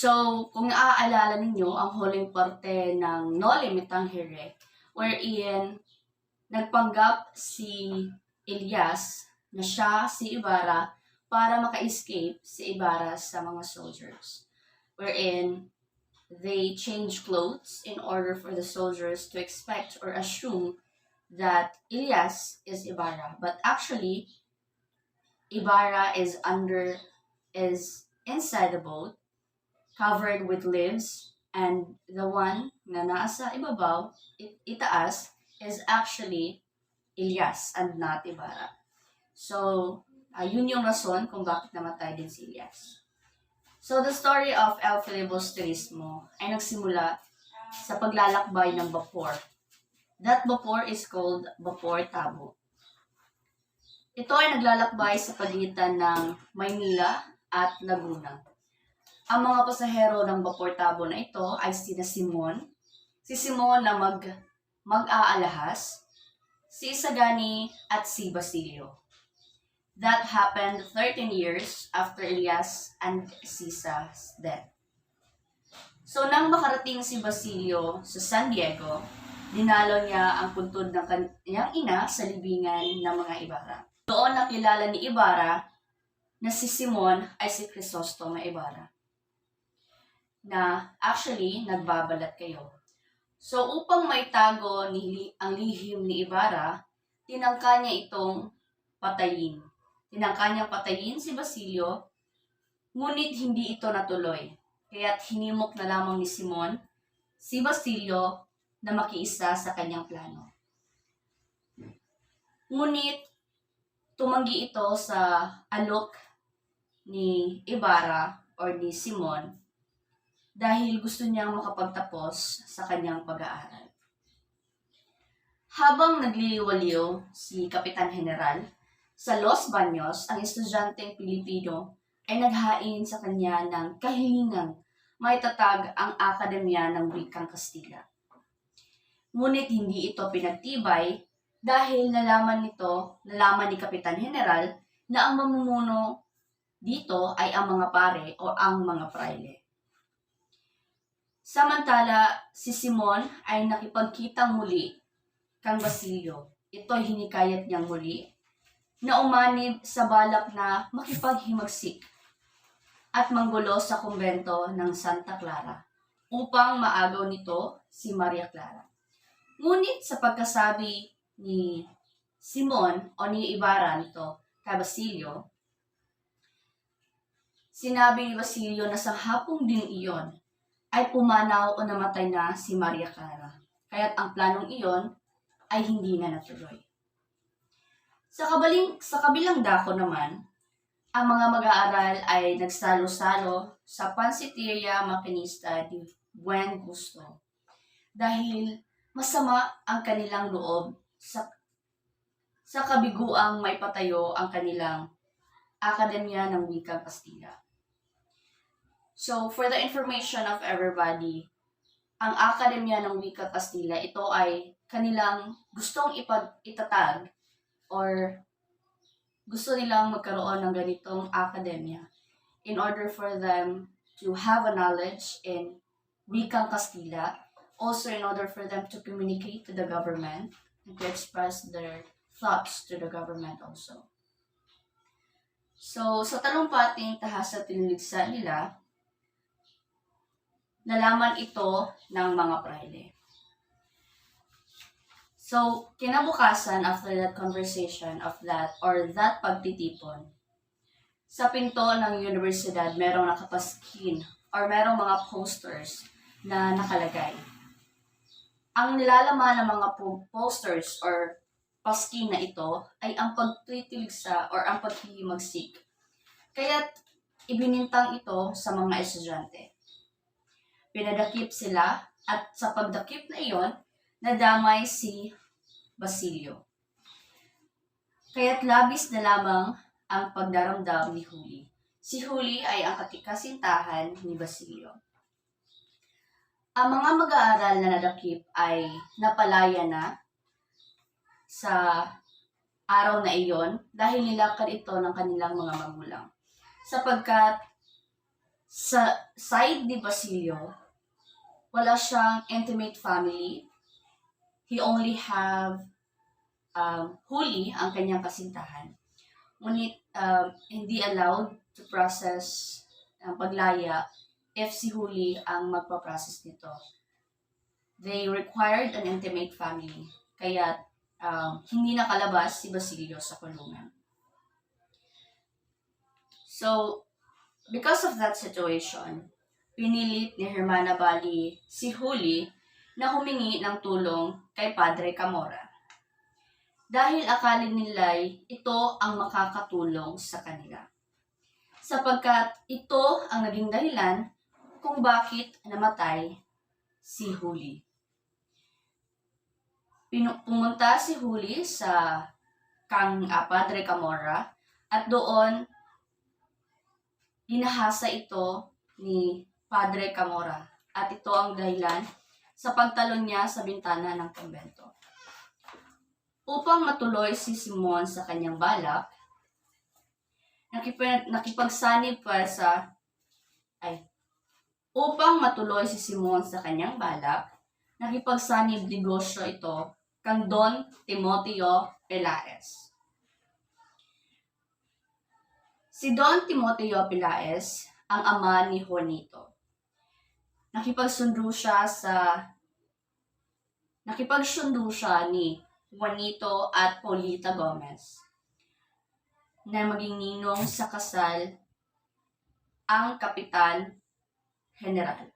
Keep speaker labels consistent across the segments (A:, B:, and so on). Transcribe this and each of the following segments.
A: So, kung naaalala ninyo, ang huling parte ng Noli Me Tangere, wherein nagpanggap si Elias na siya si Ibarra para maka-escape si Ibarra sa mga soldiers. Wherein they change clothes in order for the soldiers to expect or assume that Elias is Ibarra. But actually, Ibarra is inside the boat, covered with leaves, and the one na nasa ibabaw, itaas, is actually Elias and not Ibarra. So, yun yung rason kung bakit namatay din si Elias. So, the story of El Filibusterismo ay nagsimula sa paglalakbay ng bapor. That vapor is called Vapor Tabo. Ito ay naglalakbay sa pagitan ng Maynila at Laguna. Ang mga pasahero ng Vapor Tabo na ito ay sina Simon, si Simon na mag-aalahas, si Isagani at si Basilio. That happened 13 years after Elias and Sisa's death. So nang makarating si Basilio sa San Diego, dinalo niya ang puntod ng kanyang ina sa libingan ng mga Ibarra. Doon nakilala ni Ibarra na si Simon ay si Crisostomo Ibarra, na actually nagbabalat kayo. So upang maitago ang lihim ni Ibarra, tinangka niya itong patayin. Tinangka niyang patayin si Basilio, ngunit hindi ito natuloy. Kaya't hinimok na lamang ni Simon si Basilio na makiisa sa kanyang plano. Ngunit tumanggi ito sa alok ni Ibarra or ni Simon dahil gusto niyang makapagtapos sa kanyang pag-aaral. Habang nagliliwaliw si Kapitan General sa Los Baños, ang estudyanteng Pilipino ay naghain sa kanya ng kahilingang maitatag ang Akademya ng Wikang Kastila. Ngunit hindi ito pinagtibay dahil nalaman ni Kapitan General na ang mamumuno dito ay ang mga pare o ang mga praile. Samantala, si Simon ay nakipagkitang muli kang Basilio. Ito'y hinikayat niyang muli na umanib sa balak na makipaghimagsik at manggulo sa kumbento ng Santa Clara upang maagaw nito si Maria Clara. Ngunit sa pagkasabi ni Simon o ni Ibarra nito kay Basilio, sinabi ni Basilio na sa hapong din iyon ay pumanaw o namatay na si Maria Clara. Kaya't ang planong iyon ay hindi na natuloy. Sa kabilang dako naman, ang mga mag-aaral ay nagsalo-salo sa Pansiteria Maquinista de Buen Gusto dahil masama ang kanilang loob sa kabiguang may patayo ang kanilang Akademya ng Wikang Kastila. So, for the information of everybody, ang Akademya ng Wikang Kastila, ito ay kanilang gustong itatag or gusto nilang magkaroon ng ganitong akademya in order for them to have a knowledge in Wikang Kastila, also in order for them to communicate to the government and to express their thoughts to the government also. So, sa talumpating tahasa tiniligsa nila, nalaman ito ng mga praile. So, kinabukasan after that conversation of that pagtitipon, sa pinto ng universidad merong nakapaskin or merong mga posters na nakalagay. Ang nilalaman ng mga posters or paskin na ito ay ang pagtitiligsa or ang paghihimagsik. Kaya't ibinintang ito sa mga estudyante. Pinadakip sila at sa pagdakip na iyon, nadamay si Basilio. Kaya't labis na lamang ang pagdaramdam ni Huli. Si Huli ay ang kasintahan ni Basilio. Ang mga mag-aaral na nadakip ay napalaya na sa araw na iyon dahil nilakad ito ng kanilang mga magulang. Sapagkat Sa side ni Basilio, wala siyang intimate family. He only have Huli ang kanyang kasintahan. Ngunit hindi allowed to process ang paglaya if si Huli ang magpa-process nito. They required an intimate family, kaya hindi nakalabas si Basilio sa kulungan. So, because of that situation, pinilit ni Hermana Bali si Huli na humingi ng tulong kay Padre Camorra. Dahil akala nila'y ito ang makakatulong sa kanila. Sapagkat ito ang naging dahilan kung bakit namatay si Huli. Pumunta si Huli sa Padre Camorra at doon ginahasa ito ni Padre Camorra at ito ang dahilan sa pagtalon niya sa bintana ng kumbento. Upang matuloy si Simon sa kanyang balak, nakipagsanib negosyo ito kang Don Timoteo Pelaez. Si Don Timoteo Pelaez ang ama ni Juanito. Nakipagsundo siya ni Juanito at Paulita Gomez na maging ninong sa kasal ang Kapitan General.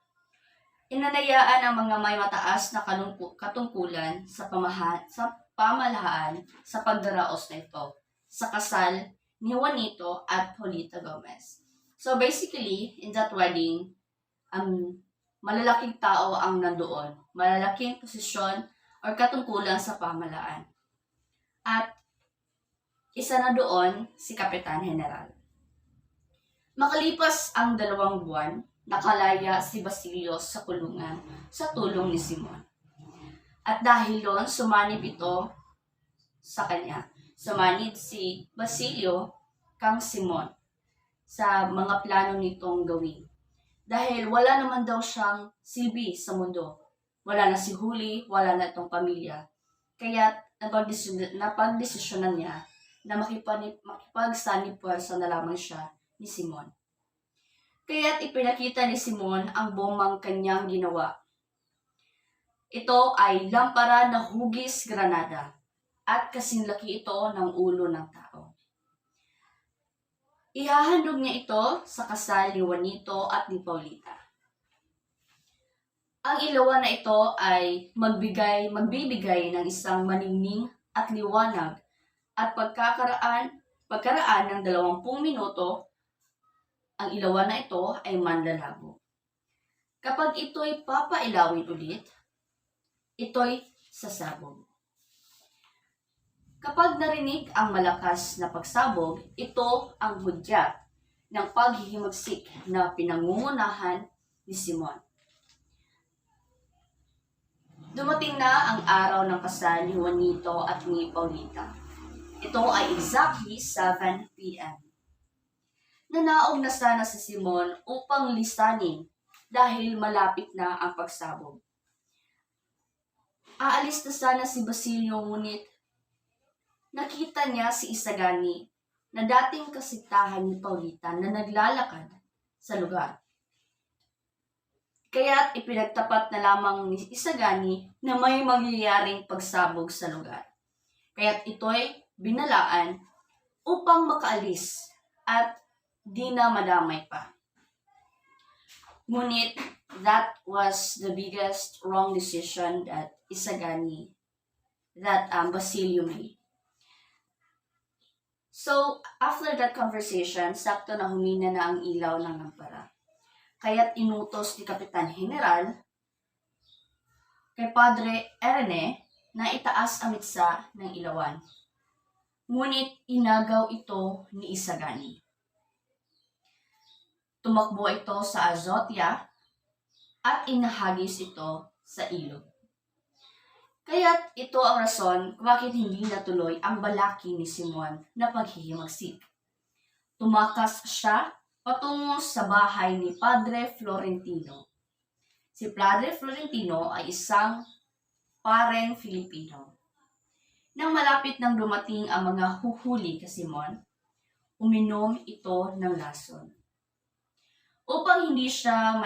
A: Inanayaan ang mga may mataas na katungkulan sa pamahalaan sa pagdaraos na ito sa kasal ni Juanito at Paulita Gomez. So basically, in that wedding, malalaking tao ang nandoon, malalaking posisyon or katungkulan sa pamahalaan. At isa na doon si Kapitan General. Makalipas ang 2 buwan, nakalaya si Basilio sa kulungan sa tulong ni Simon. At dahil doon, sumanib ito sa kanya. Sumanib si Basilio kang Simon sa mga plano nitong gawin. Dahil wala naman daw siyang silbi sa mundo. Wala na si Huli, wala na itong pamilya. Kaya napagdesisyonan niya na makipagsanib puwersa na lamang siya ni Simon. Kaya't ipinakita ni Simon ang bombang kanyang ginawa. Ito ay lampara na hugis granada at kasinlaki ito ng ulo ng tao. Ihahandog niya ito sa kasal ni Juanito at ni Paulita. Ang ilawan na ito ay magbibigay ng isang maningning at liwanag at pagkaraan ng 20 minuto, ang ilawan na ito ay manlalabo. Kapag ito'y papailawin ulit, ito'y sasabog. Kapag narinig ang malakas na pagsabog, ito ang hudyat ng paghihimagsik na pinangungunahan ni Simon. Dumating na ang araw ng kasal ni Juanito at ni Paulita. Ito ay exactly 7 p.m. Nanaog na sana si Simon upang lisanin dahil malapit na ang pagsabog. Aalis na sana si Basilio, ngunit nakita niya si Isagani na dating kasintahan ni Paulita na naglalakad sa lugar. Kaya't ipinagtapat na lamang ni Isagani na may mangyayaring pagsabog sa lugar. Kaya't ito'y binalaan upang makaalis at di na madamay pa. Ngunit that was the biggest wrong decision that Basilio made. So, after that conversation, sakto na humina na ang ilaw ng lampara. Kaya't inutos ni Kapitan General kay Padre Erne na itaas ang mitsa ng ilawan. Ngunit inagaw ito ni Isagani. Tumakbo ito sa azotea at inahagis ito sa ilog. Kaya't ito ang rason kung bakit hindi natuloy ang balaki ni Simon na paghihimagsik. Tumakas siya patungo sa bahay ni Padre Florentino. Si Padre Florentino ay isang pareng Filipino. Nang malapit nang dumating ang mga huhuli kay Simon, uminom ito ng lason. Upang hindi siya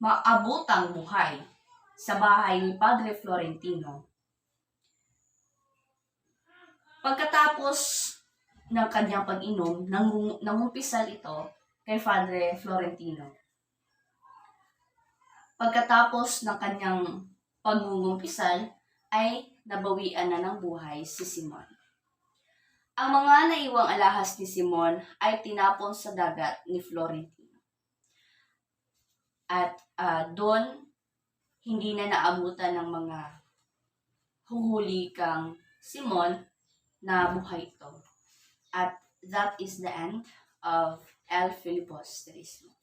A: maabutang buhay sa bahay ni Padre Florentino. Pagkatapos ng kanyang pag-inom, nangumpisal ito kay Padre Florentino. Pagkatapos ng kanyang pagngungumpisal, ay nabawian na ng buhay si Simon. Ang mga naiwang alahas ni Simon ay tinapon sa dagat ni Florentino. At doon, hindi na naabutan ng mga huhuli kang Simon na buhay ito. At that is the end of El Filibusterismo.